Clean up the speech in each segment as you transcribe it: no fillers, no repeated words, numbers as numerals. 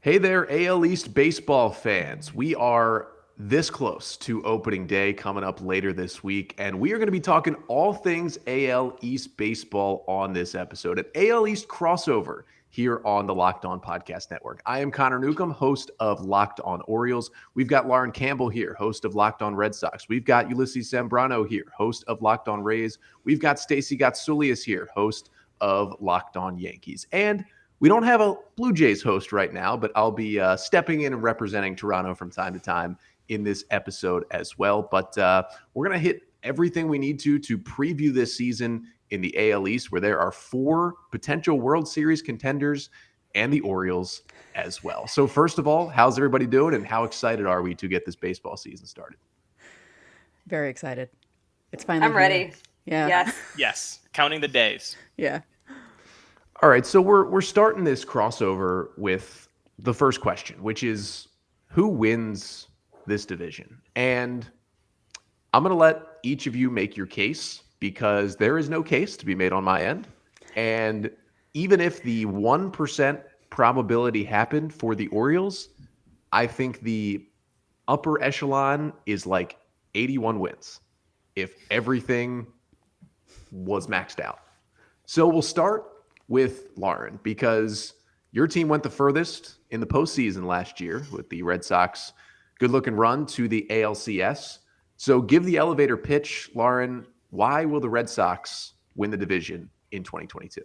Hey there, AL East baseball fans. We are this close to opening day coming up later this week, and we are going to be talking all things AL East baseball on this episode, an AL East crossover here on the Locked On Podcast Network. I am Connor Newcomb, host of Locked On Orioles. We've got Lauren Campbell here, host of Locked On Red Sox. We've got Ulises Sambrano here, host of Locked On Rays. We've got Stacey Gotsulias here, host of Locked On Yankees. And we don't have a Blue Jays host right now, but I'll be stepping in and representing Toronto from time to time in this episode as well. But we're going to hit everything we need to preview this season in the AL East, where there are 4 potential World Series contenders and the Orioles as well. So first of all, how's everybody doing, and how excited are we to get this baseball season started? Very excited. It's finally I'm ready. Yeah. Yes. Yes. Counting the days. Yeah. All right, so we're starting this crossover with the first question, which is who wins this division? And I'm going to let each of you make your case because there is no case to be made on my end. And even if the 1% probability happened for the Orioles, I think the upper echelon is like 81 wins if everything was maxed out. So we'll start with Lauren, because your team went the furthest in the postseason last year with the Red Sox good-looking run to the ALCS. So give the elevator pitch, Lauren. Why will the Red Sox win the division in 2022?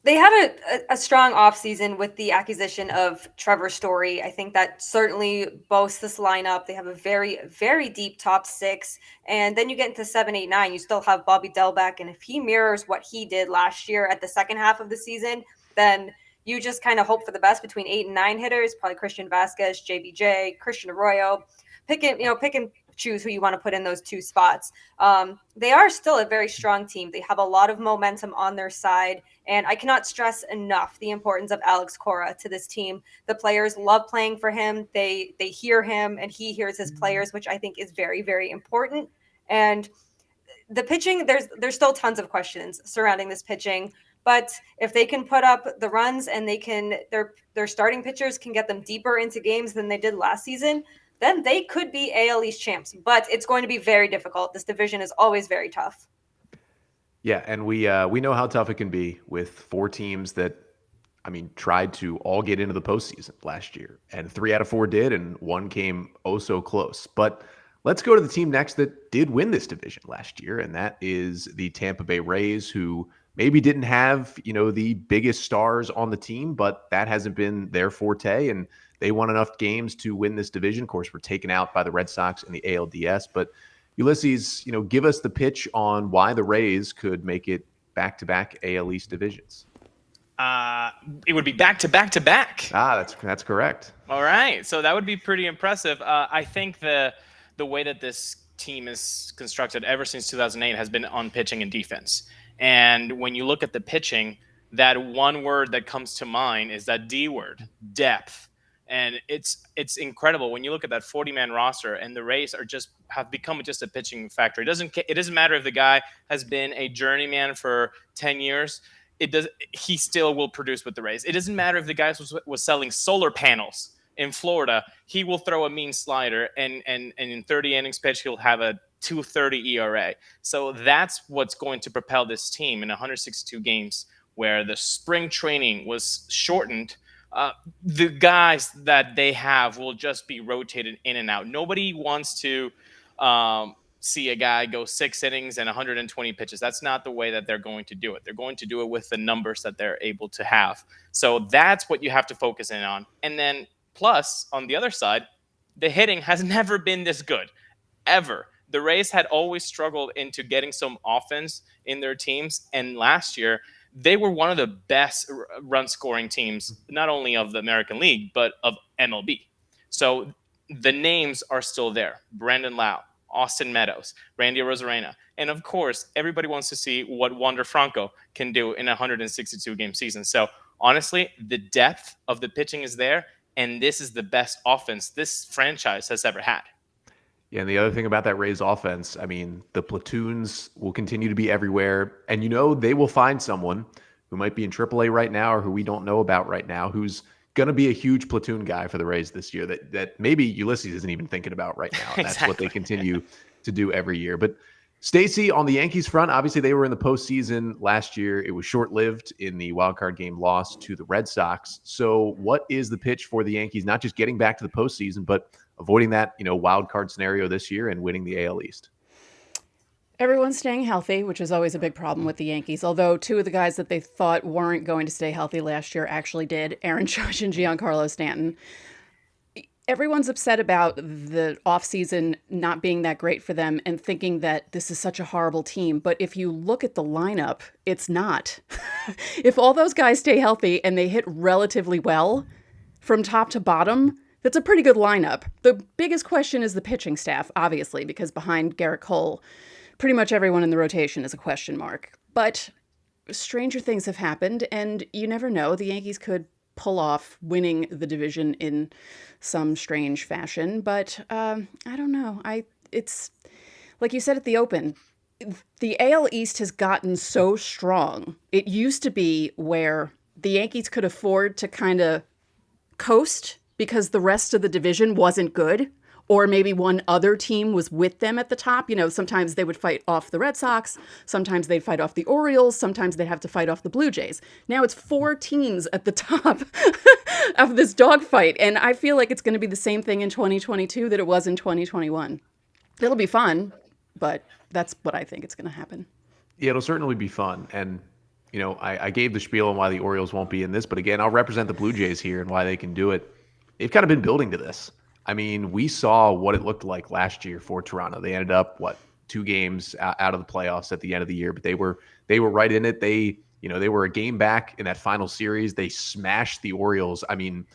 They had a strong offseason with the acquisition of Trevor Story. I think that certainly boasts this lineup. They have a very, very deep top 6. And then you get into 7, 8, 9. You still have Bobby Delbeck. And if he mirrors what he did last year at the second half of the season, then you just kind of hope for the best between 8 and 9 hitters, probably Christian Vasquez, JBJ, Christian Arroyo. Pick and choose who you want to put in those 2 spots. They are still a very strong team. They have a lot of momentum on their side, and I cannot stress enough the importance of Alex Cora to this team. The players love playing for him. They hear him, and he hears his players, which I think is very, very important. And the pitching, there's still tons of questions surrounding this pitching. But if they can put up the runs and their starting pitchers can get them deeper into games than they did last season, then they could be AL East champs. But it's going to be very difficult. This division is always very tough. Yeah, and we know how tough it can be with 4 teams that, tried to all get into the postseason last year. And 3 out of 4 did, and 1 came oh so close. But let's go to the team next that did win this division last year, and that is the Tampa Bay Rays, who maybe didn't have, the biggest stars on the team, but that hasn't been their forte, and they won enough games to win this division. Of course, we're taken out by the Red Sox in the ALDS, but Ulises, give us the pitch on why the Rays could make it back-to-back AL East divisions. It would be back-to-back-to-back. That's correct. All right, so that would be pretty impressive. I think the way that this team is constructed ever since 2008 has been on pitching and defense. And when you look at the pitching, that one word that comes to mind is that D word, depth. And it's incredible when you look at that 40-man roster, and the Rays have become just a pitching factory. It doesn't matter if the guy has been a journeyman for 10 years. He still will produce with the Rays. It doesn't matter if the guy was selling solar panels in Florida. He will throw a mean slider, and in 30 innings pitch, he'll have a 2.30 ERA. So that's what's going to propel this team in 162 games, where the spring training was shortened. The guys that they have will just be rotated in and out. Nobody wants to see a guy go 6 innings and 120 pitches. That's not the way that they're going to do it. They're going to do it with the numbers that they're able to have. So that's what you have to focus in on. And then plus, on the other side, the hitting has never been this good, ever. The Rays had always struggled into getting some offense in their teams. And last year, they were one of the best run-scoring teams, not only of the American League, but of MLB. So the names are still there. Brandon Lau, Austin Meadows, Randy Arozarena. And of course, everybody wants to see what Wander Franco can do in a 162-game season. So honestly, the depth of the pitching is there, and this is the best offense this franchise has ever had. Yeah, and the other thing about that Rays offense, the platoons will continue to be everywhere. And they will find someone who might be in AAA right now or who we don't know about right now who's going to be a huge platoon guy for the Rays this year that maybe Ulises isn't even thinking about right now. And that's what they continue to do every year. But Stacey, on the Yankees front, obviously they were in the postseason last year. It was short-lived in the wild card game loss to the Red Sox. So what is the pitch for the Yankees, not just getting back to the postseason, but avoiding that, wild card scenario this year and winning the AL East? Everyone's staying healthy, which is always a big problem with the Yankees. Although two of the guys that they thought weren't going to stay healthy last year actually did, Aaron Judge and Giancarlo Stanton. Everyone's upset about the offseason not being that great for them and thinking that this is such a horrible team. But if you look at the lineup, it's not. If all those guys stay healthy and they hit relatively well from top to bottom, that's a pretty good lineup. The biggest question is the pitching staff, obviously, because behind Garrett Cole, pretty much everyone in the rotation is a question mark. But stranger things have happened, and you never know. The Yankees could pull off winning the division in some strange fashion. But I don't know. It's like you said at the open, the AL East has gotten so strong. It used to be where the Yankees could afford to kind of coast because the rest of the division wasn't good. Or maybe one other team was with them at the top. Sometimes they would fight off the Red Sox. Sometimes they'd fight off the Orioles. Sometimes they'd have to fight off the Blue Jays. Now it's 4 teams at the top of this dogfight. And I feel like it's going to be the same thing in 2022 that it was in 2021. It'll be fun, but that's what I think it's going to happen. Yeah, it'll certainly be fun. And, I gave the spiel on why the Orioles won't be in this. But again, I'll represent the Blue Jays here and why they can do it. They've kind of been building to this. I mean, we saw what it looked like last year for Toronto. They ended up 2 games out of the playoffs at the end of the year, but they were right in it. They were a game back in that final series. They smashed the Orioles. I mean,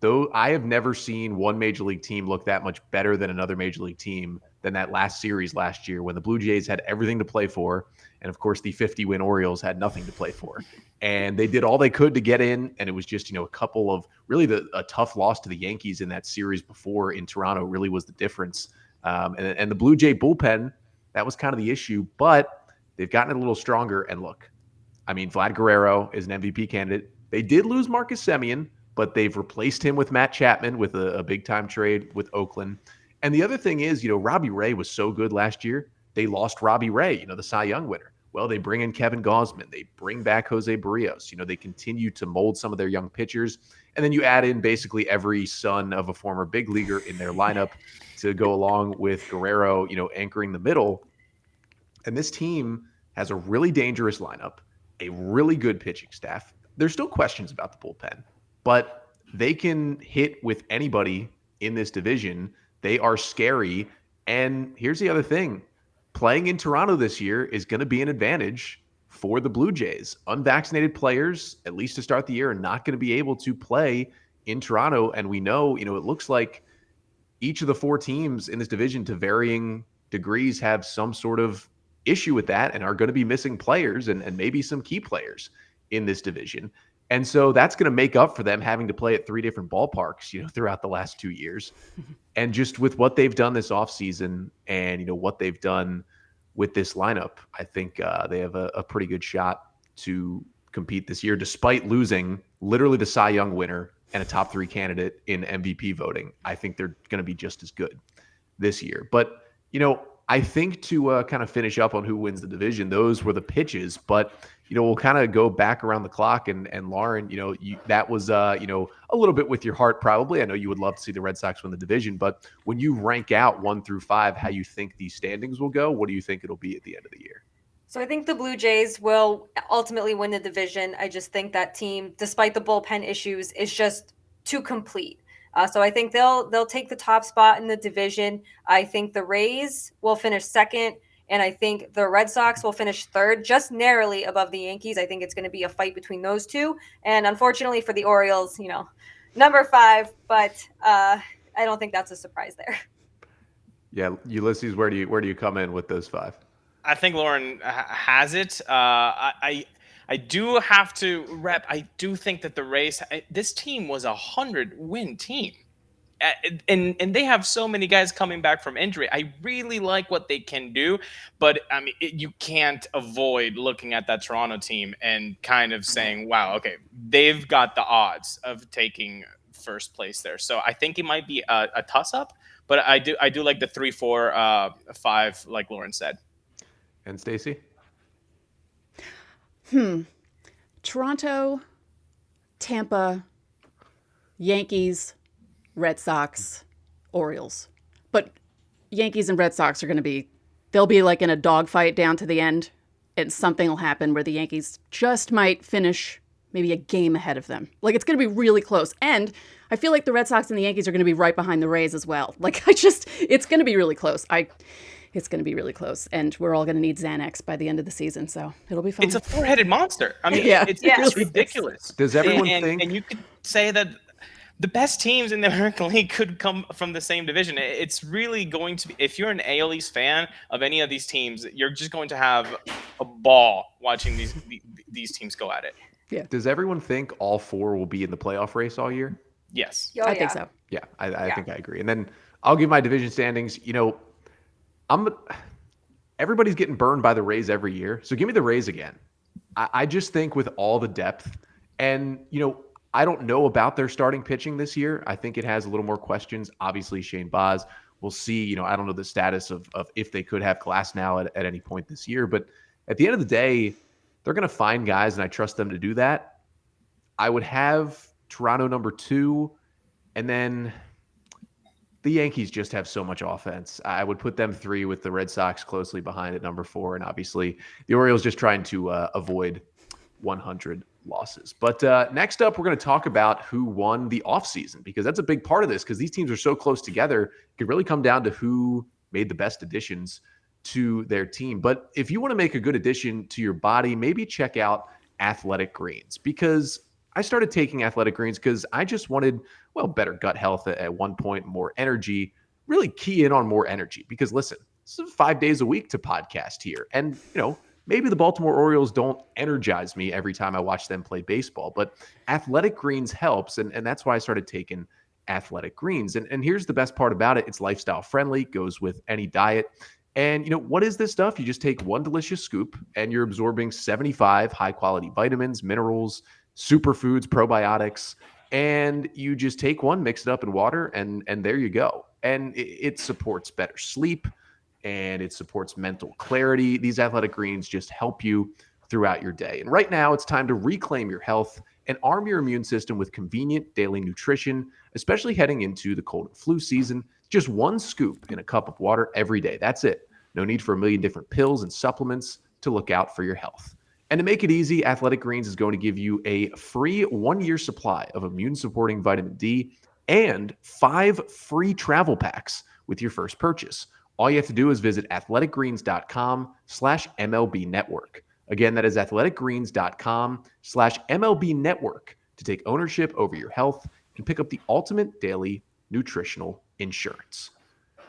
though I have never seen one major league team look that much better than another major league team than that last series last year when the Blue Jays had everything to play for. And of course, the 50-win Orioles had nothing to play for. And they did all they could to get in. And it was just, a couple of really a tough loss to the Yankees in that series before in Toronto really was the difference. And the Blue Jay bullpen, that was kind of the issue. But they've gotten it a little stronger. And look, I mean, Vlad Guerrero is an MVP candidate. They did lose Marcus Semien, but they've replaced him with Matt Chapman with a big-time trade with Oakland. And the other thing is, Robbie Ray was so good last year. They lost Robbie Ray, the Cy Young winner. Well, they bring in Kevin Gausman. They bring back Jose Barrios. They continue to mold some of their young pitchers. And then you add in basically every son of a former big leaguer in their lineup to go along with Guerrero, anchoring the middle. And this team has a really dangerous lineup, a really good pitching staff. There's still questions about the bullpen, but they can hit with anybody in this division. They are scary. And here's the other thing. Playing in Toronto this year is going to be an advantage for the Blue Jays. Unvaccinated players, at least to start the year, are not going to be able to play in Toronto. And we know, it looks like each of the 4 teams in this division to varying degrees have some sort of issue with that and are going to be missing players and maybe some key players in this division. And so that's going to make up for them having to play at 3 different ballparks, throughout the last 2 years. And just with what they've done this offseason and, what they've done with this lineup, I think they have a pretty good shot to compete this year, despite losing literally the Cy Young winner and a top 3 candidate in MVP voting. I think they're going to be just as good this year. But, I think to kind of finish up on who wins the division, those were the pitches. But, we'll kind of go back around the clock. And Lauren, that was, a little bit with your heart probably. I know you would love to see the Red Sox win the division. But when you rank out 1 through 5 how you think these standings will go, what do you think it'll be at the end of the year? So I think the Blue Jays will ultimately win the division. I just think that team, despite the bullpen issues, is just too complete. So I think they'll take the top spot in the division. I think the Rays will finish 2nd, and I think the Red Sox will finish 3rd, just narrowly above the Yankees. I think it's going to be a fight between those 2. And unfortunately for the Orioles, number 5, but I don't think that's a surprise there. Yeah, Ulises, where do you come in with those 5? I think Lauren has it. I do have to rep. I do think that the Rays, this team was a 100-win team. and they have so many guys coming back from injury. I really like what they can do, but I mean, you can't avoid looking at that Toronto team and kind of saying, wow, okay, they've got the odds of taking first place there. So I think it might be a toss up, but I do like the 3-4-5, like Lauren said. And Stacey? Toronto, Tampa, Yankees, Red Sox, Orioles. But Yankees and Red Sox are going to be, they'll be like in a dogfight down to the end, and something will happen where the Yankees just might finish maybe a game ahead of them. Like, it's going to be really close. And I feel like the Red Sox and the Yankees are going to be right behind the Rays as well. Like, it's going to be really close. It's going to be really close. And we're all going to need Xanax by the end of the season. So it'll be fun. It's a four-headed monster. I mean, Yeah. it's ridiculous. Does everyone and think... you could say that the best teams in the American League could come from the same division. It's really going to be, if you're an AL East fan of any of these teams, you're just going to have a ball watching these teams go at it. Yeah. Does everyone think all four will be in the playoff race all year? Yes. Oh, I think so. Yeah, I think I agree. And then I'll give my division standings. Everybody's getting burned by the Rays every year. So give me the Rays again. I just think with all the depth and, I don't know about their starting pitching this year. I think it has a little more questions. Obviously, Shane Baz, we'll see. I don't know the status of if they could have Glass now at any point this year. But at the end of the day, they're going to find guys, and I trust them to do that. I would have Toronto number 2, and then the Yankees just have so much offense. I would put them 3 with the Red Sox closely behind at number 4, and obviously the Orioles just trying to avoid 100 losses. But next up, we're going to talk about who won the offseason, because that's a big part of this, because these teams are so close together. It could really come down to who made the best additions to their team. But if you want to make a good addition to your body, maybe check out Athletic Greens, because I started taking Athletic Greens because I just wanted, better gut health at one point, more energy, really key in on more energy. Because listen, this is 5 days a week to podcast here. And, maybe the Baltimore Orioles don't energize me every time I watch them play baseball, but Athletic Greens helps. And that's why I started taking Athletic Greens. And here's the best part about it. It's lifestyle friendly, goes with any diet. And what is this stuff? You just take one delicious scoop and you're absorbing 75 high quality vitamins, minerals, superfoods, probiotics, and you just take one, mix it up in water, and there you go. And it supports better sleep, and it supports mental clarity. These Athletic Greens just help you throughout your day. And right now, it's time to reclaim your health and arm your immune system with convenient daily nutrition, especially heading into the cold and flu season. Just one scoop in a cup of water every day. That's it. No need for a million different pills and supplements to look out for your health. And to make it easy, Athletic Greens is going to give you a free 1-year supply of immune-supporting vitamin D and 5 free travel packs with your first purchase. All you have to do is visit athleticgreens.com/MLB network. Again, that is athleticgreens.com/MLB network to take ownership over your health and pick up the ultimate daily nutritional insurance.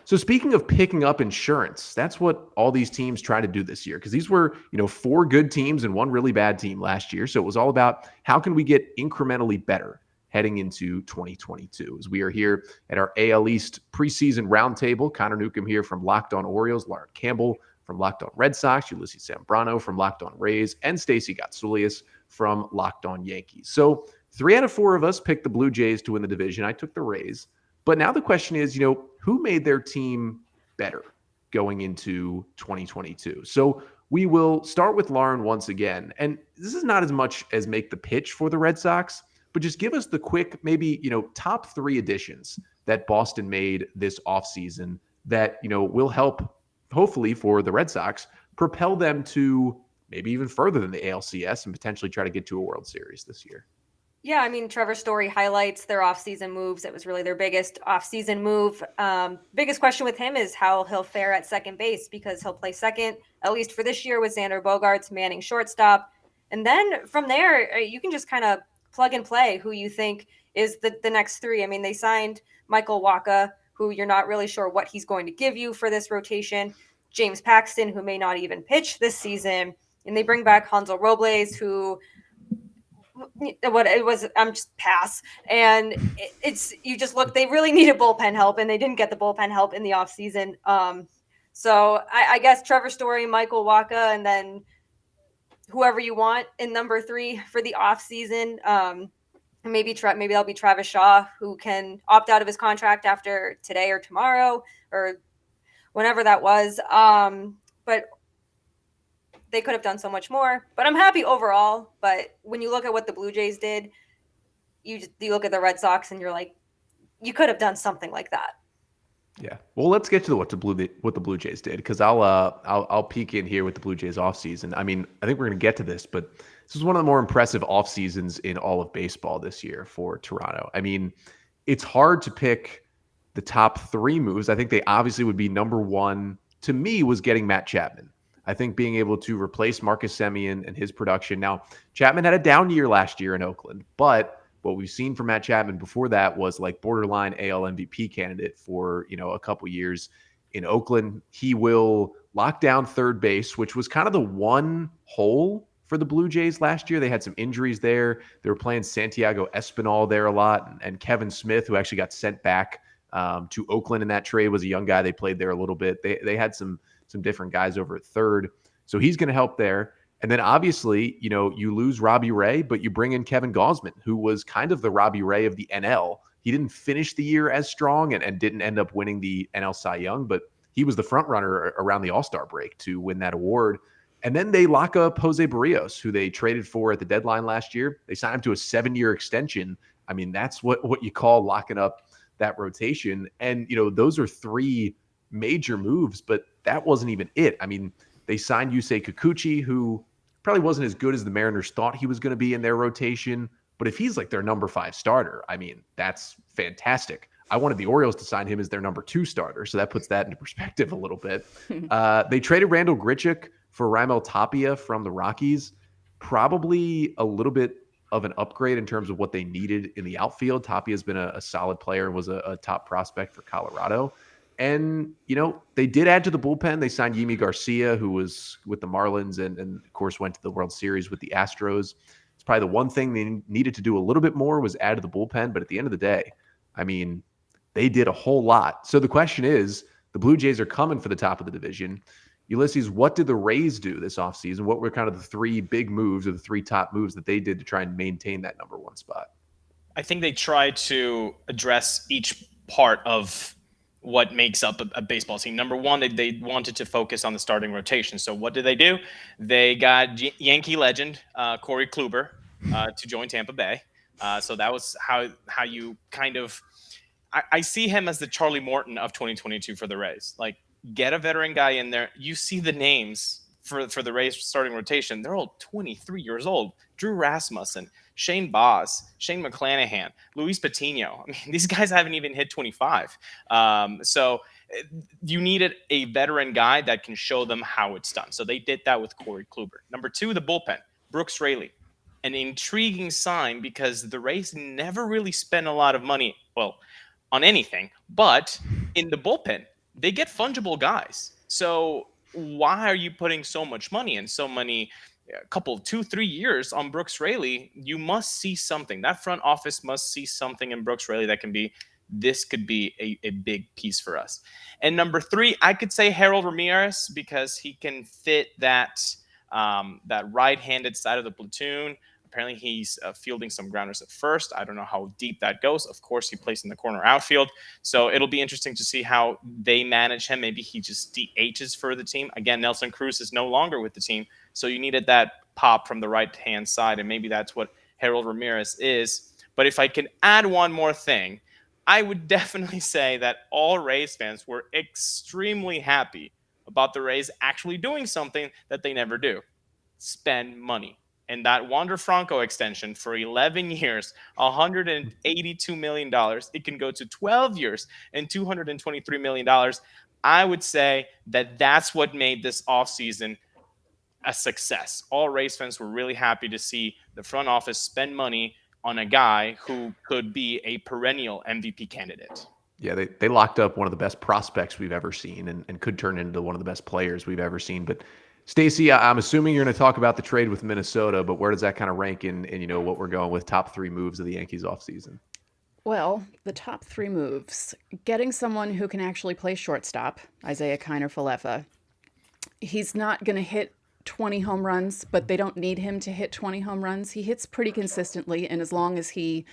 So speaking of picking up insurance, that's what all these teams try to do this year, because these were, 4 good teams and 1 really bad team last year. So it was all about how can we get incrementally better heading into 2022. As we are here at our AL East preseason roundtable, Connor Newcomb here from Locked On Orioles, Lauren Campbell from Locked On Red Sox, Ulises Sambrano from Locked On Rays, and Stacey Gotsulias from Locked On Yankees. So 3 out of 4 of us picked the Blue Jays to win the division. I took the Rays. But now the question is, who made their team better going into 2022? So we will start with Lauren once again. And this is not as much as make the pitch for the Red Sox, but just give us the quick, maybe, top 3 additions that Boston made this offseason that, will help, hopefully, for the Red Sox, propel them to maybe even further than the ALCS and potentially try to get to a World Series this year. Yeah, I mean, Trevor Story highlights their offseason moves. It was really their biggest offseason move. Biggest question with him is how he'll fare at second base, because he'll play second, at least for this year, with Xander Bogaerts manning shortstop. And then from there, you can just kind of plug and play who you think is the next 3. I mean, they signed Michael Wacha, who you're not really sure what he's going to give you for this rotation. James Paxton, who may not even pitch this season. And they bring back Hansel Robles, who what it was. I'm just pass. And it's you just look. They really needed bullpen help, and they didn't get the bullpen help in the offseason. So I guess Trevor Story, Michael Wacha, and then whoever you want in number 3 for the offseason. Maybe that'll be Travis Shaw, who can opt out of his contract after today or tomorrow or whenever that was. But they could have done so much more. But I'm happy overall. But when you look at what the Blue Jays did, you look at the Red Sox and you're like, you could have done something like that. Yeah. Well, let's get to what the Blue Jays did, because I'll peek in here with the Blue Jays offseason. I mean, I think we're going to get to this, but this was one of the more impressive off seasons in all of baseball this year for Toronto. I mean, it's hard to pick the top 3 moves. I think they obviously would be number 1 to me was getting Matt Chapman. I think being able to replace Marcus Semien and his production. Now, Chapman had a down year last year in Oakland, but what we've seen from Matt Chapman before that was like borderline AL MVP candidate for, a couple years in Oakland. He will lock down third base, which was kind of the one hole for the Blue Jays last year. They had some injuries there. They were playing Santiago Espinal there a lot, and Kevin Smith, who actually got sent back to Oakland in that trade, was a young guy. They played there a little bit. They had some different guys over at third. So he's going to help there. And then obviously, you lose Robbie Ray, but you bring in Kevin Gausman, who was kind of the Robbie Ray of the NL. He didn't finish the year as strong and didn't end up winning the NL Cy Young, but he was the front runner around the All-Star break to win that award. And then they lock up Jose Barrios, who they traded for at the deadline last year. They signed him to a 7-year extension. I mean, that's what you call locking up that rotation. And, those are 3 major moves, but that wasn't even it. I mean, they signed Yusei Kikuchi, who probably wasn't as good as the Mariners thought he was going to be in their rotation. But if he's like their number 5 starter, I mean, that's fantastic. I wanted the Orioles to sign him as their number 2 starter, so that puts that into perspective a little bit. They traded Randall Grichuk for Raimel Tapia from the Rockies. Probably a little bit of an upgrade in terms of what they needed in the outfield. Tapia has been a solid player and was a top prospect for Colorado. And, they did add to the bullpen. They signed Yimi Garcia, who was with the Marlins and of course, went to the World Series with the Astros. It's probably the one thing they needed to do a little bit more was add to the bullpen. But at the end of the day, I mean, they did a whole lot. So the question is, the Blue Jays are coming for the top of the division. Ulises, what did the Rays do this offseason? What were kind of the 3 big moves or the 3 top moves that they did to try and maintain that number 1 spot? I think they tried to address each part of what makes up a baseball team. Number 1, they wanted to focus on the starting rotation. So what did they do? They got Yankee legend Corey Kluber to join Tampa Bay. So that was how you kind of I see him as the Charlie Morton of 2022 for the Rays. Like, get a veteran guy in there. You see the names for the Rays starting rotation. They're all 23 years old. Drew Rasmussen, Shane Baz, Shane McClanahan, Luis Patino. I mean, these guys haven't even hit 25. So you needed a veteran guy that can show them how it's done. So they did that with Corey Kluber. Number 2, the bullpen, Brooks Raley. An intriguing sign because the Rays never really spent a lot of money, on anything, but in the bullpen, they get fungible guys. So why are you putting so much money and so many, a couple, 2-3 years on Brooks Raley? You must see something. That front office must see something in Brooks Raley that this could be a big piece for us. And number 3, I could say Harold Ramirez, because he can fit that right-handed side of the platoon. Apparently, he's fielding some grounders at first. I don't know how deep that goes. Of course, he plays in the corner outfield. So it'll be interesting to see how they manage him. Maybe he just DHs for the team. Again, Nelson Cruz is no longer with the team. So you needed that pop from the right-hand side, and maybe that's what Harold Ramirez is. But if I can add one more thing, I would definitely say that all Rays fans were extremely happy about the Rays actually doing something that they never do: spend money. And that Wander Franco extension for 11 years, $182 million. It can go to 12 years and $223 million. I would say that that's what made this offseason a success. All Rays fans were really happy to see the front office spend money on a guy who could be a perennial MVP candidate. Yeah, they locked up one of the best prospects we've ever seen and could turn into one of the best players we've ever seen. But Stacey, I'm assuming you're going to talk about the trade with Minnesota, but where does that kind of rank in what we're going with top 3 moves of the Yankees offseason? Well, the top 3 moves. Getting someone who can actually play shortstop, Isaiah Kiner-Falefa. He's not going to hit 20 home runs, but they don't need him to hit 20 home runs. He hits pretty consistently, and as long as he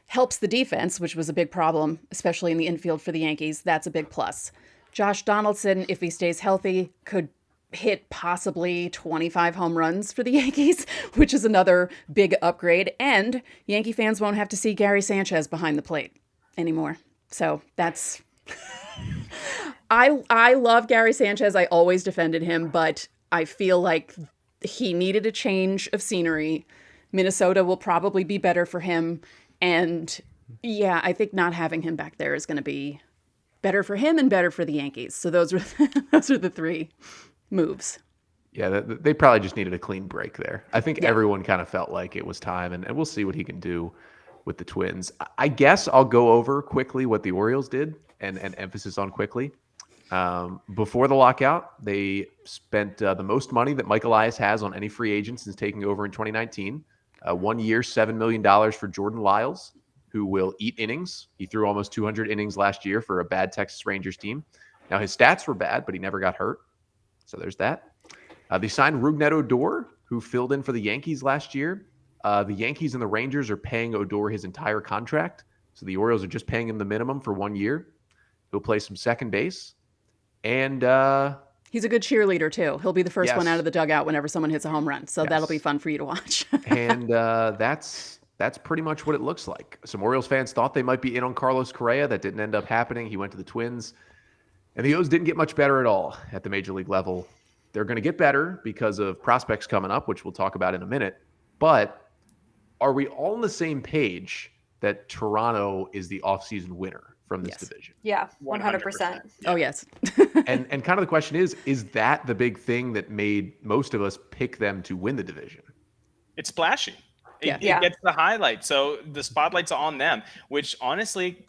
helps the defense, which was a big problem, especially in the infield for the Yankees, that's a big plus. Josh Donaldson, if he stays healthy, could hit possibly 25 home runs for the Yankees, which is another big upgrade. And Yankee fans won't have to see Gary Sanchez behind the plate anymore. So that's... I love Gary Sanchez. I always defended him, but I feel like he needed a change of scenery. Minnesota will probably be better for him. And yeah, I think not having him back there is going to be better for him and better for the Yankees. So those are the 3 moves. Yeah, they probably just needed a clean break there. I think everyone kind of felt like it was time, and we'll see what he can do with the Twins. I guess I'll go over quickly what the Orioles did, and emphasis on quickly. Before the lockout, they spent the most money that Mike Elias has on any free agent since taking over in 2019. 1 year, $7 million for Jordan Lyles, who will eat innings. He threw almost 200 innings last year for a bad Texas Rangers team. Now, his stats were bad, but he never got hurt. So there's that. They signed Rougned Odor, who filled in for the Yankees last year. The Yankees and the Rangers are paying Odor his entire contract. So the Orioles are just paying him the minimum for 1 year. He'll play some second base. And he's a good cheerleader, too. He'll be the first yes. one out of the dugout whenever someone hits a home run. So that'll be fun for you to watch. And that's pretty much what it looks like. Some Orioles fans thought they might be in on Carlos Correa. That didn't end up happening. He went to the Twins. And the O's didn't get much better at all at the major league level. They're going to get better because of prospects coming up, which we'll talk about in a minute. But are we all on the same page that Toronto is the offseason winner from this division? Yeah, 100%. Oh, yes. and kind of the question is that the big thing that made most of us pick them to win the division? It's splashy. It gets the highlight. So the spotlight's on them, which honestly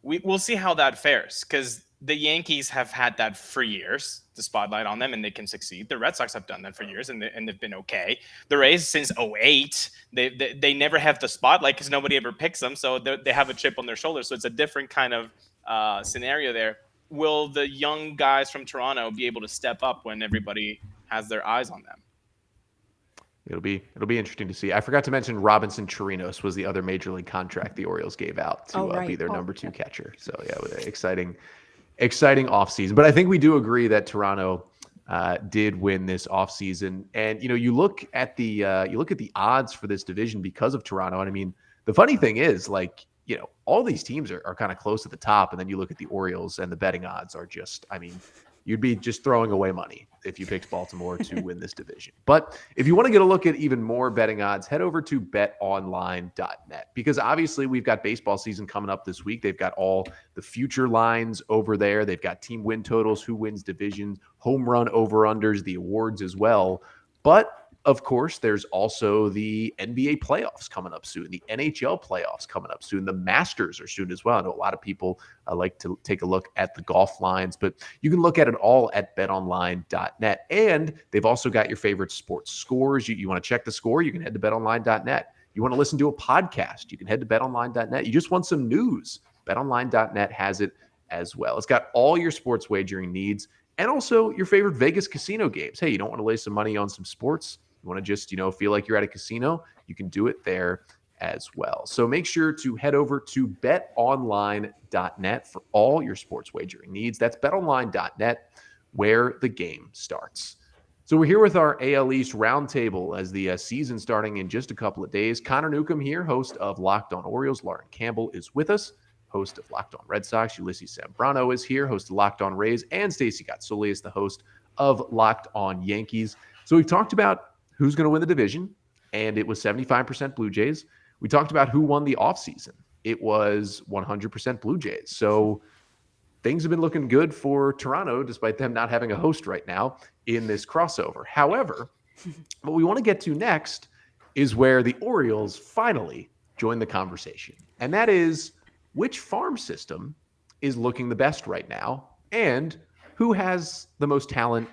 we'll see how that fares, because the Yankees have had that for years, the spotlight on them, and they can succeed. The Red Sox have done that for years, and they've been okay. The Rays, since 2008, they never have the spotlight because nobody ever picks them, so they have a chip on their shoulder. So it's a different kind of scenario there. Will the young guys from Toronto be able to step up when everybody has their eyes on them? It'll be interesting to see. I forgot to mention Robinson Chirinos was the other major league contract the Orioles gave out to be their number 2 catcher. So yeah, with an exciting offseason. But I think we do agree that Toronto did win this offseason. And you look at the odds for this division because of Toronto. And I mean, the funny thing is, all these teams are kind of close at the top, and then you look at the Orioles and the betting odds are just, you'd be just throwing away money if you picked Baltimore to win this division. But if you want to get a look at even more betting odds, head over to betonline.net, because obviously we've got baseball season coming up this week. They've got all the future lines over there. They've got team win totals, who wins divisions, home run over-unders, the awards as well. But of course, there's also the NBA playoffs coming up soon, the NHL playoffs coming up soon, the Masters are soon as well. I know a lot of people like to take a look at the golf lines, but you can look at it all at betonline.net. And they've also got your favorite sports scores. You want to check the score, you can head to betonline.net. You want to listen to a podcast, you can head to betonline.net. You just want some news, betonline.net has it as well. It's got all your sports wagering needs and also your favorite Vegas casino games. Hey, you don't want to lay some money on some sports? You want to just, feel like you're at a casino? You can do it there as well. So make sure to head over to betonline.net for all your sports wagering needs. That's betonline.net, where the game starts. So we're here with our AL East Roundtable as the season starting in just a couple of days. Connor Newcomb here, host of Locked On Orioles. Lauren Campbell is with us, host of Locked On Red Sox. Ulises Sambrano is here, host of Locked On Rays. And Stacey Gotsulias, the host of Locked On Yankees. So we've talked about who's going to win the division, and it was 75% Blue Jays. We talked about who won the offseason. It was 100% Blue Jays. So things have been looking good for Toronto, despite them not having a host right now in this crossover. However, what we want to get to next is where the Orioles finally join the conversation. And that is, which farm system is looking the best right now, and who has the most talent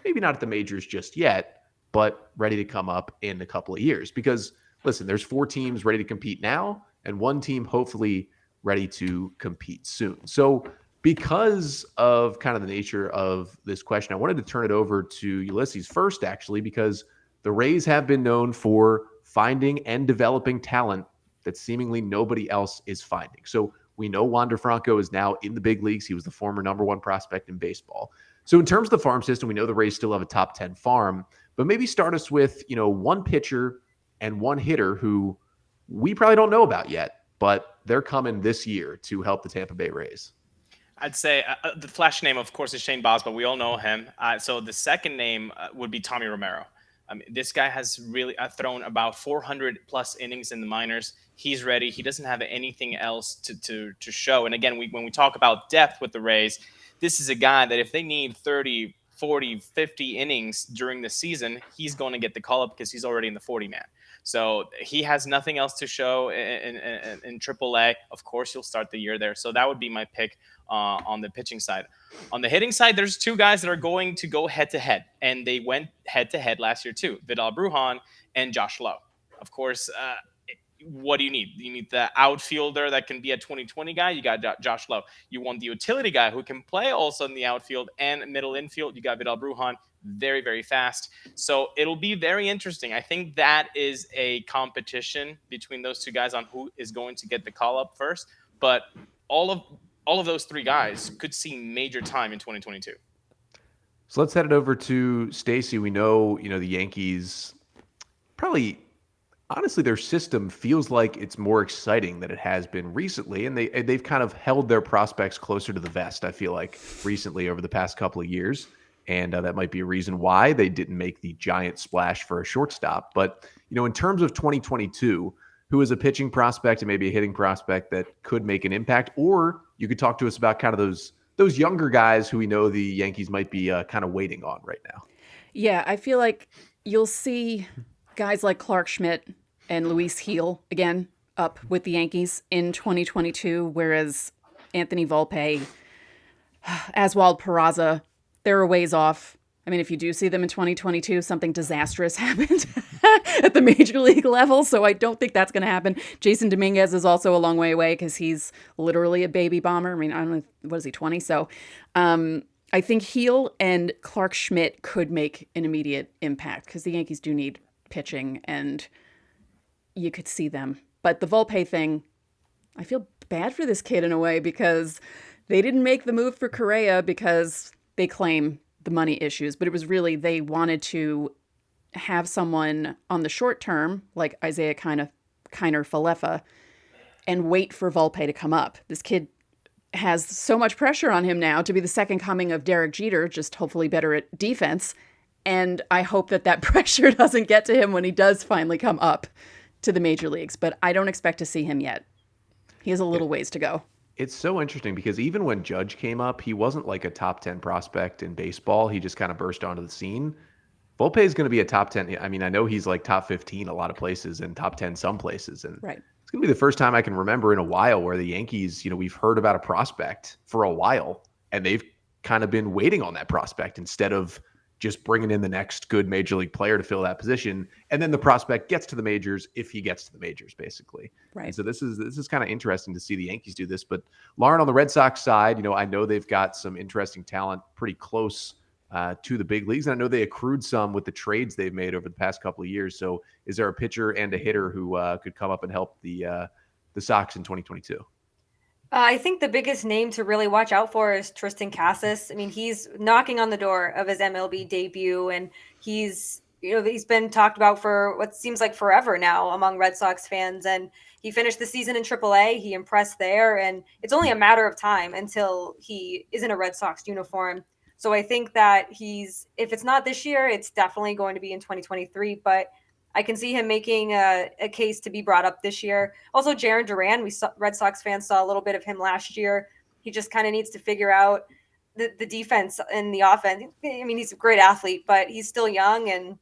maybe not at the majors just yet, but ready to come up in a couple of years. Because listen, there's 4 teams ready to compete now and 1 team hopefully ready to compete soon. So because of kind of the nature of this question, I wanted to turn it over to Ulises first, actually, because the Rays have been known for finding and developing talent that seemingly nobody else is finding. So we know Wander Franco is now in the big leagues. He was the former #1 prospect in baseball. So in terms of the farm system, we know the Rays still have a top 10 farm, but maybe start us with, 1 pitcher and 1 hitter who we probably don't know about yet, but they're coming this year to help the Tampa Bay Rays. I'd say the flash name, of course, is Shane Boswell. We all know him. So the second name would be Tommy Romero. I mean, this guy has really thrown about 400 plus innings in the minors. He's ready. He doesn't have anything else to show. And again, when we talk about depth with the Rays, this is a guy that if they need 30, 40, 50 innings during the season, he's going to get the call up because he's already in the 40-man. So he has nothing else to show in AAA. Of course, he'll start the year there. So that would be my pick on the pitching side. On the hitting side, there's 2 guys that are going to go head-to-head, and they went head-to-head last year too, Vidal Brujan and Josh Lowe. Of course, what do you need? You need the outfielder that can be a 2020 guy. You got Josh Lowe. You want the utility guy who can play also in the outfield and middle infield. You got Vidal Brujan, very, very fast. So it'll be very interesting. I think that is a competition between those 2 guys on who is going to get the call up first. But all of those 3 guys could see major time in 2022. So let's head it over to Stacey. We know, the Yankees probably, honestly, their system feels like it's more exciting than it has been recently. And they've kind of held their prospects closer to the vest, I feel like, recently over the past couple of years. And that might be a reason why they didn't make the giant splash for a shortstop. But, in terms of 2022, who is a pitching prospect and maybe a hitting prospect that could make an impact? Or you could talk to us about kind of those younger guys who we know the Yankees might be kind of waiting on right now. Yeah, I feel like you'll see guys like Clark Schmidt and Luis Gil again up with the Yankees in 2022, whereas Anthony Volpe, Aswald Peraza, they're a ways off. I mean, if you do see them in 2022, something disastrous happened at the major league level, so I don't think that's going to happen. Jason Dominguez is also a long way away because he's literally a baby bomber. I mean, I don't know, what is he, 20? So I think Gil and Clark Schmidt could make an immediate impact because the Yankees do need pitching, and you could see them. But the Volpe thing, I feel bad for this kid in a way because they didn't make the move for Correa because they claim the money issues, but it was really they wanted to have someone on the short term like Isaiah Kiner Falefa and wait for Volpe to come up. This kid has so much pressure on him now to be the second coming of Derek Jeter, just hopefully better at defense. And I hope that pressure doesn't get to him when he does finally come up to the major leagues, but I don't expect to see him yet. He has a little ways to go. It's so interesting because even when Judge came up, he wasn't like a top 10 prospect in baseball. He just kind of burst onto the scene. Volpe is going to be a top 10. I mean, I know he's like top 15 a lot of places and top 10 some places. And right. It's going to be the first time I can remember in a while where the Yankees, we've heard about a prospect for a while and they've kind of been waiting on that prospect instead of just bringing in the next good major league player to fill that position. And then the prospect gets to the majors if he gets to the majors, basically. Right. And so this is kind of interesting to see the Yankees do this. But Lauren, on the Red Sox side, I know they've got some interesting talent pretty close to the big leagues. And I know they accrued some with the trades they've made over the past couple of years. So is there a pitcher and a hitter who could come up and help the Sox in 2022? I think the biggest name to really watch out for is Tristan Cassis. I mean, he's knocking on the door of his MLB debut, and he's been talked about for what seems like forever now among Red Sox fans. And he finished the season in AAA. He impressed there, and it's only a matter of time until he is in a Red Sox uniform. So I think that if it's not this year, it's definitely going to be in 2023. But I can see him making a case to be brought up this year. Also, Jaron Duran, Red Sox fans saw a little bit of him last year. He just kind of needs to figure out the defense and the offense. I mean, he's a great athlete, but he's still young and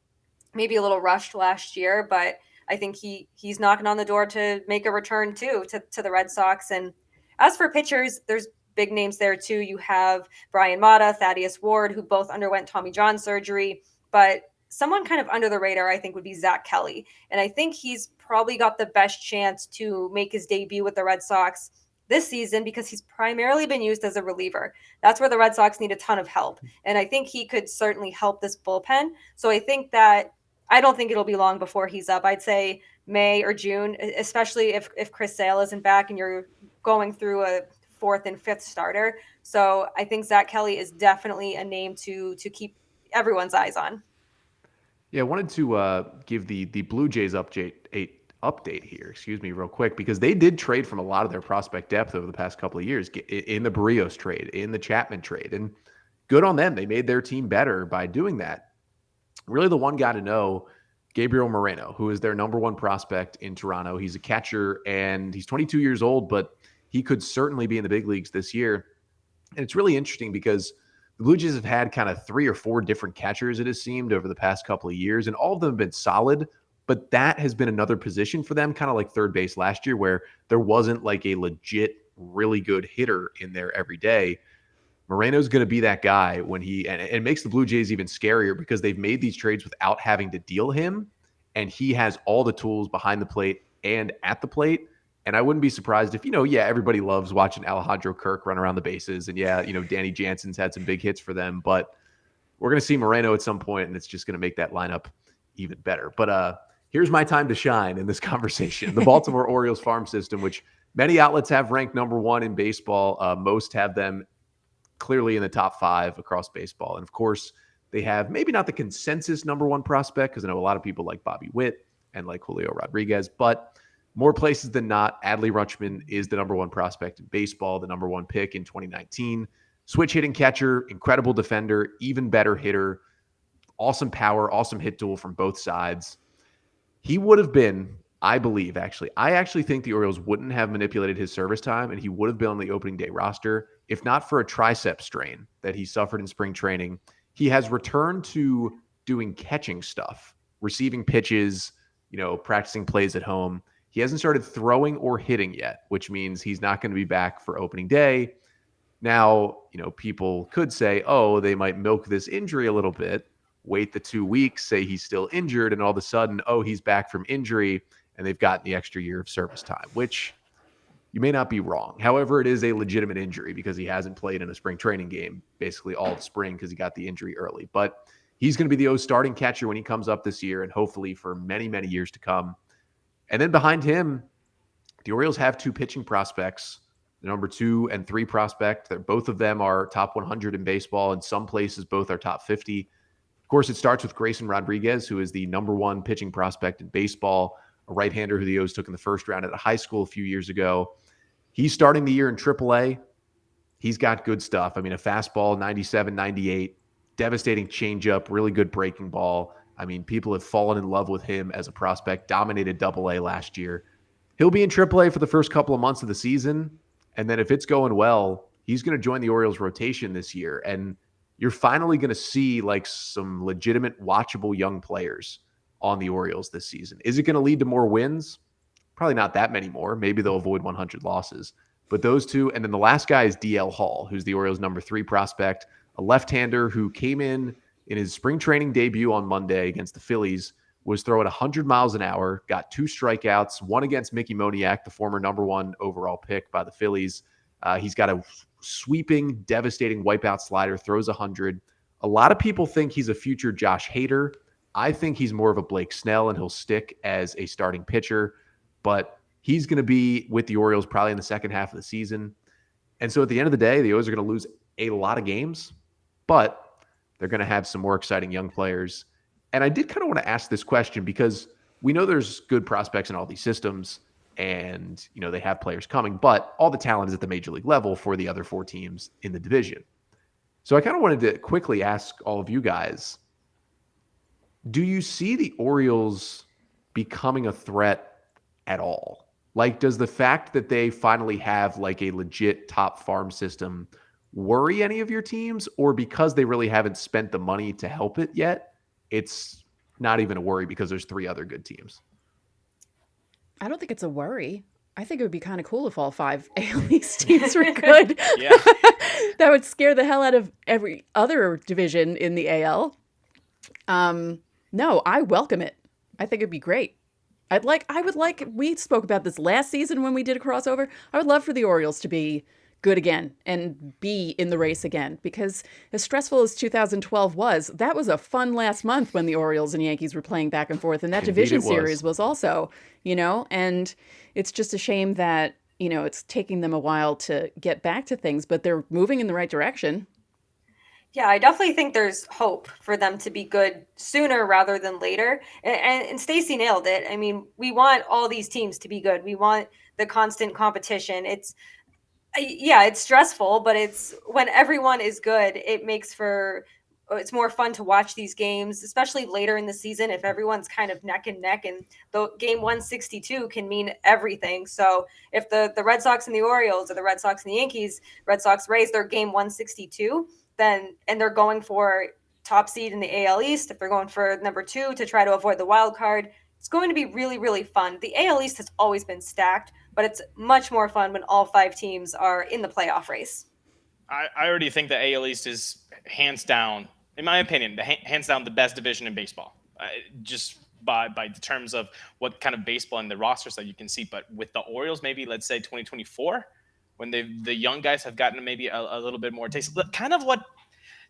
maybe a little rushed last year. But I think he's knocking on the door to make a return too to the Red Sox. And as for pitchers, there's big names there too. You have Brian Mata, Thaddeus Ward, who both underwent Tommy John surgery, but someone kind of under the radar, I think, would be Zach Kelly. And I think he's probably got the best chance to make his debut with the Red Sox this season because he's primarily been used as a reliever. That's where the Red Sox need a ton of help. And I think he could certainly help this bullpen. So I think that I don't think it'll be long before he's up. I'd say May or June, especially if Chris Sale isn't back and you're going through a fourth and fifth starter. So I think Zach Kelly is definitely a name to keep everyone's eyes on. Yeah, I wanted to give the Blue Jays update here, real quick, because they did trade from a lot of their prospect depth over the past couple of years in the Barrios trade, in the Chapman trade, and good on them. They made their team better by doing that. Really, the one guy to know, Gabriel Moreno, who is their number one prospect in Toronto. He's a catcher, and he's 22 years old, but he could certainly be in the big leagues this year. And it's really interesting because the Blue Jays have had kind of 3 or 4 different catchers, it has seemed, over the past couple of years, and all of them have been solid. But that has been another position for them, kind of like third base last year, where there wasn't like a legit, really good hitter in there every day. Moreno's going to be that guy when and it makes the Blue Jays even scarier because they've made these trades without having to deal him, and he has all the tools behind the plate and at the plate. And I wouldn't be surprised if, everybody loves watching Alejandro Kirk run around the bases, and Danny Jansen's had some big hits for them, but we're going to see Moreno at some point, and it's just going to make that lineup even better. But here's my time to shine in this conversation. The Baltimore Orioles farm system, which many outlets have ranked number 1 in baseball. Most have them clearly in the top 5 across baseball. And of course, they have maybe not the consensus number 1 prospect, because I know a lot of people like Bobby Witt and like Julio Rodriguez, but more places than not, Adley Rutschman is the number 1 prospect in baseball, the number 1 pick in 2019. Switch hitting catcher, incredible defender, even better hitter, awesome power, awesome hit tool from both sides. He would have been, I actually think the Orioles wouldn't have manipulated his service time, and he would have been on the opening day roster if not for a tricep strain that he suffered in spring training. He has returned to doing catching stuff, receiving pitches, practicing plays at home. He hasn't started throwing or hitting yet, which means he's not going to be back for opening day. Now, people could say, oh, they might milk this injury a little bit, wait the 2 weeks, say he's still injured, and all of a sudden, oh, he's back from injury, and they've gotten the extra year of service time, which you may not be wrong. However, it is a legitimate injury because he hasn't played in a spring training game basically all of spring because he got the injury early. But he's going to be the O's starting catcher when he comes up this year, and hopefully for many, many years to come. And then behind him, the Orioles have 2 pitching prospects, the number 2 and 3 prospect. Both of them are top 100 in baseball. In some places, both are top 50. Of course, it starts with Grayson Rodriguez, who is the number 1 pitching prospect in baseball, a right-hander who the O's took in the first round at a high school a few years ago. He's starting the year in AAA. He's got good stuff. I mean, a fastball, 97, 98, devastating changeup, really good breaking ball. I mean, people have fallen in love with him as a prospect, dominated AA last year. He'll be in AAA for the first couple of months of the season, and then if it's going well, he's going to join the Orioles rotation this year, and you're finally going to see like some legitimate, watchable young players on the Orioles this season. Is it going to lead to more wins? Probably not that many more. Maybe they'll avoid 100 losses. But those 2, and then the last guy is DL Hall, who's the Orioles' number 3 prospect, a left-hander who came in his spring training debut on Monday against the Phillies, was throwing 100 miles an hour, got 2 strikeouts, one against Mickey Moniak, the former number 1 overall pick by the Phillies. He's got a sweeping, devastating wipeout slider, throws 100. A lot of people think he's a future Josh Hader. I think he's more of a Blake Snell, and he'll stick as a starting pitcher. But he's going to be with the Orioles probably in the second half of the season. And so at the end of the day, the O's are going to lose a lot of games, but they're going to have some more exciting young players. And I did kind of want to ask this question because we know there's good prospects in all these systems and, they have players coming, but all the talent is at the major league level for the other 4 teams in the division. So I kind of wanted to quickly ask all of you guys, do you see the Orioles becoming a threat at all? Like, does the fact that they finally have like a legit top farm system worry any of your teams, or because they really haven't spent the money to help it yet, it's not even a worry because there's 3 other good teams? I don't think it's a worry. I think it would be kind of cool if all 5 AL East teams were good. Yeah. That would scare the hell out of every other division in the AL. No, I welcome it. I think it'd be great. We spoke about this last season when we did a crossover. I would love for the Orioles to be good again and be in the race again, because as stressful as 2012 was, that was a fun last month when the Orioles and Yankees were playing back and forth. And that division series was also, and it's just a shame that, it's taking them a while to get back to things, but they're moving in the right direction. Yeah, I definitely think there's hope for them to be good sooner rather than later. And Stacey nailed it. I mean, we want all these teams to be good. We want the constant competition. It's stressful, but it's when everyone is good, it's more fun to watch these games, especially later in the season if everyone's kind of neck and neck, and the game 162 can mean everything. So if the Red Sox and the Orioles, or the Red Sox and the Yankees, Red Sox Rays, their game 162, and they're going for top seed in the AL East, if they're going for number 2 to try to avoid the wild card, it's going to be really, really fun. The AL East has always been stacked, but it's much more fun when all 5 teams are in the playoff race. I already think the AL East is hands down, in my opinion, hands down the best division in baseball, just by the terms of what kind of baseball and the rosters that you can see. But with the Orioles, maybe let's say 2024, when the young guys have gotten maybe a little bit more taste, kind of what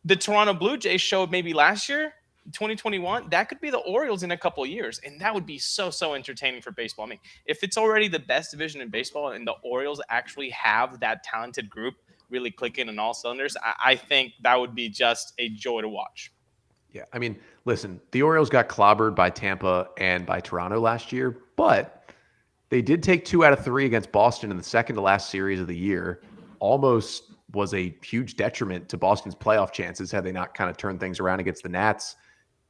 the Toronto Blue Jays showed maybe last year, 2021, that could be the Orioles in a couple of years. And that would be so entertaining for baseball. I mean, if it's already the best division in baseball and the Orioles actually have that talented group really clicking on all cylinders, I think that would be just a joy to watch. Yeah, I mean, listen, the Orioles got clobbered by Tampa and by Toronto last year, but they did take 2 out of 3 against Boston in the second to last series of the year. Almost was a huge detriment to Boston's playoff chances had they not kind of turned things around against the Nats.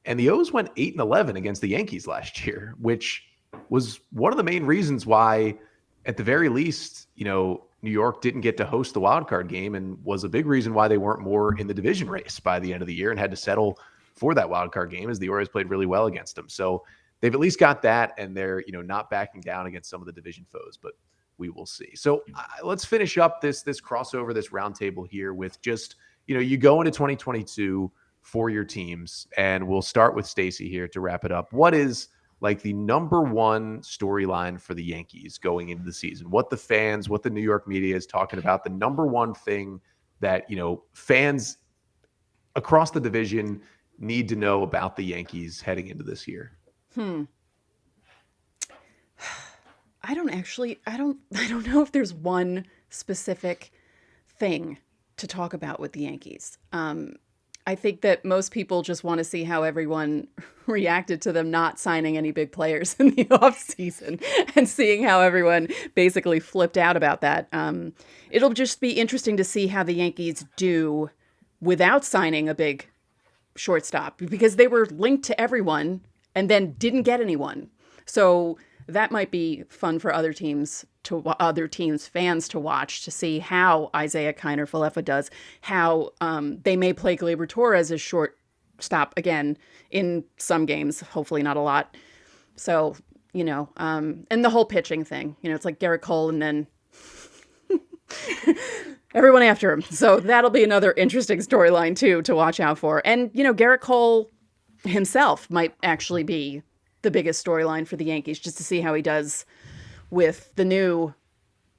And the O's went 8-11 against the Yankees last year, which was one of the main reasons why, at the very least, New York didn't get to host the wild card game, and was a big reason why they weren't more in the division race by the end of the year and had to settle for that wild card game, as the Orioles played really well against them. So they've at least got that, and they're not backing down against some of the division foes, but we will see. So let's finish up this crossover, this roundtable here with just, you go into 2022 for your teams, and we'll start with Stacey here to wrap it up. What is like the number one storyline for the Yankees going into the season? What the fans, what the New York media is talking about, the number one thing that, fans across the division need to know about the Yankees heading into this year? I don't know if there's one specific thing to talk about with the Yankees. I think that most people just want to see how everyone reacted to them not signing any big players in the offseason, and seeing how everyone basically flipped out about that. It'll just be interesting to see how the Yankees do without signing a big shortstop, because they were linked to everyone and then didn't get anyone. So that might be fun for other teams fans to watch, to see how Isaiah Kiner Falefa does, how they may play Gleyber Torres as shortstop again in some games, hopefully not a lot. So, and the whole pitching thing, it's like Garrett Cole and then everyone after him. So that'll be another interesting storyline too to watch out for. And, Garrett Cole himself might actually be the biggest storyline for the Yankees, just to see how he does with the new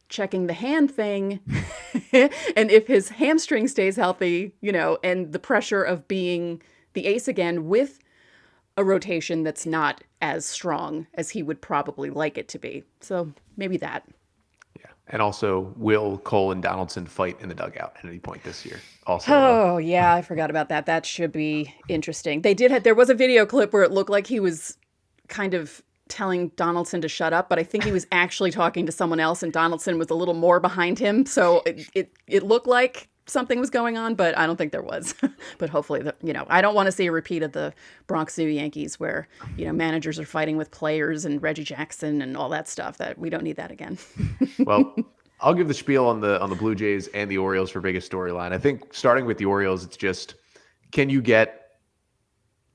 checking the hand thing and if his hamstring stays healthy, and the pressure of being the ace again with a rotation that's not as strong as he would probably like it to be. So maybe that. Yeah. And also, will Cole and Donaldson fight in the dugout at any point this year? Also. Oh, yeah, I forgot about that. That should be interesting. There was a video clip where it looked like he was kind of telling Donaldson to shut up, but I think he was actually talking to someone else, and Donaldson was a little more behind him. So it looked like something was going on, but I don't think there was. But hopefully, I don't want to see a repeat of the Bronx Zoo Yankees where, managers are fighting with players and Reggie Jackson and all that stuff. That we don't need that again. Well, I'll give the spiel on the Blue Jays and the Orioles for biggest storyline. I think starting with the Orioles, it's just, can you get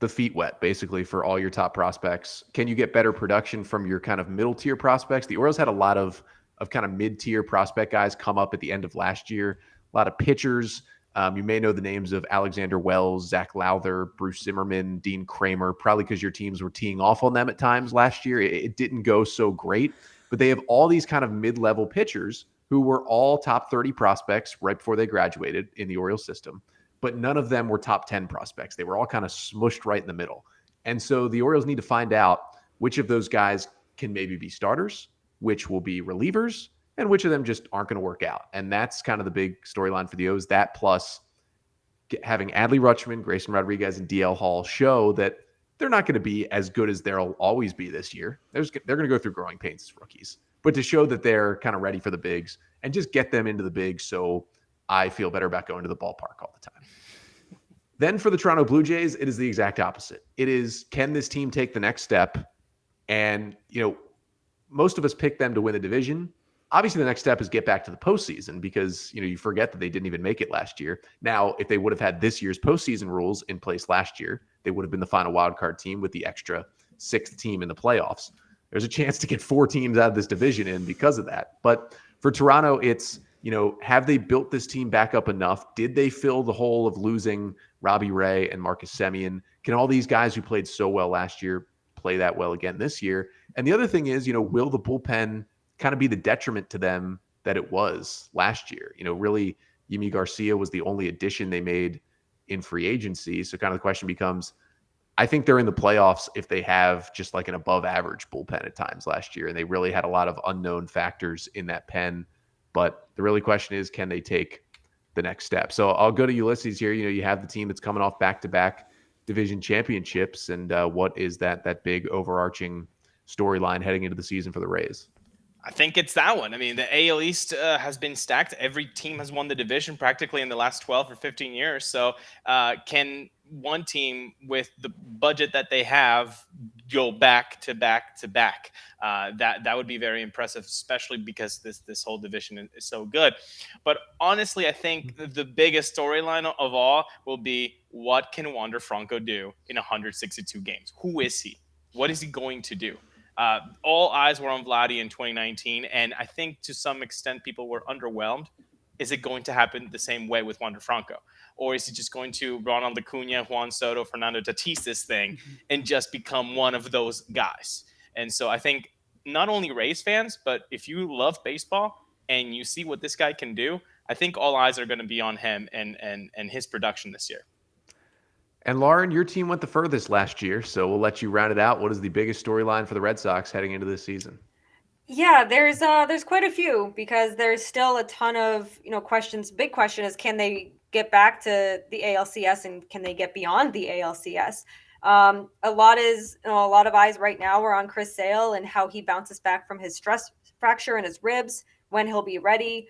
the feet wet basically for all your top prospects? Can you get better production from your kind of middle tier prospects? The Orioles had a lot of of kind of mid-tier prospect guys come up at the end of last year. A lot of pitchers. You may know the names of Alexander Wells, Zach Lowther, Bruce Zimmerman, Dean Kramer, probably because your teams were teeing off on them at times last year. It didn't go so great, but they have all these kind of mid-level pitchers who were all top 30 prospects right before they graduated in the Orioles system, but none of them were top 10 prospects. They were all kind of smushed right in the middle. And so the Orioles need to find out which of those guys can maybe be starters, which will be relievers, and which of them just aren't going to work out. And that's kind of the big storyline for the O's. That plus having Adley Rutschman, Grayson Rodriguez, and DL Hall show that they're not going to be as good as they'll always be this year. They're going to go through growing pains as rookies. But to show that they're kind of ready for the bigs and just get them into the bigs so I feel better about going to the ballpark all the time. Then for the Toronto Blue Jays, it is the exact opposite. It is, can this team take the next step? And, most of us pick them to win the division. Obviously, the next step is get back to the postseason because, you forget that they didn't even make it last year. Now, if they would have had this year's postseason rules in place last year, they would have been the final wildcard team with the extra 6th team in the playoffs. There's a chance to get 4 teams out of this division in because of that. But for Toronto, it's, have they built this team back up enough? Did they fill the hole of losing Robbie Ray and Marcus Semien? Can all these guys who played so well last year play that well again this year? And the other thing is, will the bullpen kind of be the detriment to them that it was last year? Really, Yimi Garcia was the only addition they made in free agency. So kind of the question becomes, I think they're in the playoffs if they have just like an above average bullpen at times last year. And they really had a lot of unknown factors in that pen. But the really question is, can they take the next step? So I'll go to Ulises here. You have the team that's coming off back-to-back division championships. And what is that big overarching storyline heading into the season for the Rays? I think it's that one. I mean, the AL East has been stacked. Every team has won the division practically in the last 12 or 15 years. So can one team with the budget that they have go back to back to back? That would be very impressive, especially because this whole division is so good. But honestly, I think the biggest storyline of all will be, what can Wander Franco do in 162 games? Who is he? What is he going to do? All eyes were on Vladdy in 2019, and I think to some extent people were underwhelmed. Is it going to happen the same way with Wander Franco? Or is he just going to Ronald Acuna, Juan Soto, Fernando Tatis this thing and just become one of those guys? And so I think not only Rays fans, but if you love baseball and you see what this guy can do, I think all eyes are going to be on him and his production this year. And Lauren, your team went the furthest last year, so we'll let you round it out. What is the biggest storyline for the Red Sox heading into this season? Yeah, there's quite a few because there's still a ton of questions. Big question is, can they get back to the ALCS and can they get beyond the ALCS? A lot of eyes right now are on Chris Sale and how he bounces back from his stress fracture in his ribs, when he'll be ready.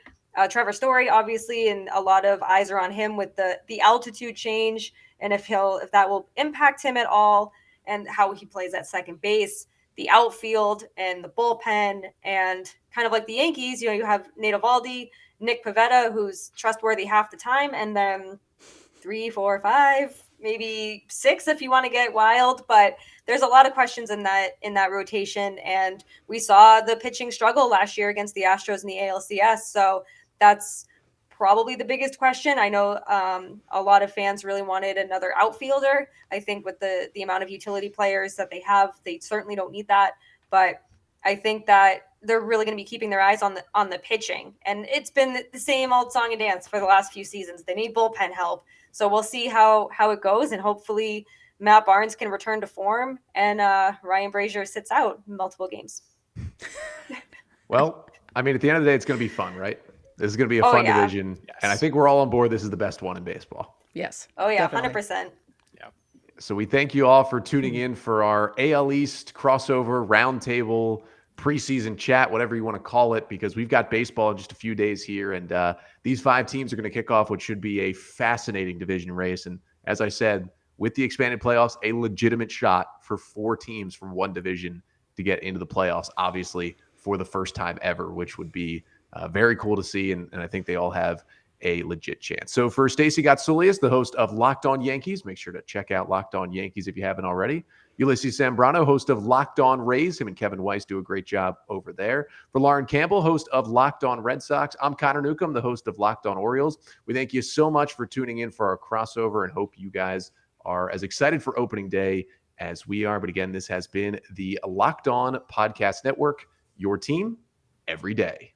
Trevor Story, obviously, and a lot of eyes are on him with the altitude change and if that will impact him at all, and how he plays at second base, the outfield, and the bullpen. And kind of like the Yankees, you have Nate Eovaldi, Nick Pivetta, who's trustworthy half the time, and then 3, 4, 5, maybe 6 if you want to get wild. But there's a lot of questions in that rotation, and we saw the pitching struggle last year against the Astros in the ALCS. So that's probably the biggest question. I know a lot of fans really wanted another outfielder. I think with the amount of utility players that they have, they certainly don't need that. But I think that they're really going to be keeping their eyes on the pitching. And it's been the same old song and dance for the last few seasons. They need bullpen help. So we'll see how it goes. And hopefully Matt Barnes can return to form and Ryan Brazier sits out multiple games. Well, I mean, at the end of the day, it's going to be fun, right? This is going to be a fun division. Yes. And I think we're all on board. This is the best one in baseball. Yes. Oh, yeah, definitely. 100%. Yeah. So we thank you all for tuning in for our AL East crossover roundtable preseason chat, whatever you want to call it, because we've got baseball in just a few days here. And these 5 teams are going to kick off what should be a fascinating division race. And as I said, with the expanded playoffs, a legitimate shot for 4 teams from one division to get into the playoffs, obviously for the first time ever, which would be very cool to see. And I think they all have a legit chance. So for Stacey Gotsulias, the host of Locked On Yankees, make sure to check out Locked On Yankees if you haven't already. Ulises Sambrano, host of Locked On Rays. Him and Kevin Weiss do a great job over there. For Lauren Campbell, host of Locked On Red Sox, I'm Connor Newcomb, the host of Locked On Orioles. We thank you so much for tuning in for our crossover and hope you guys are as excited for opening day as we are. But again, this has been the Locked On Podcast Network, your team every day.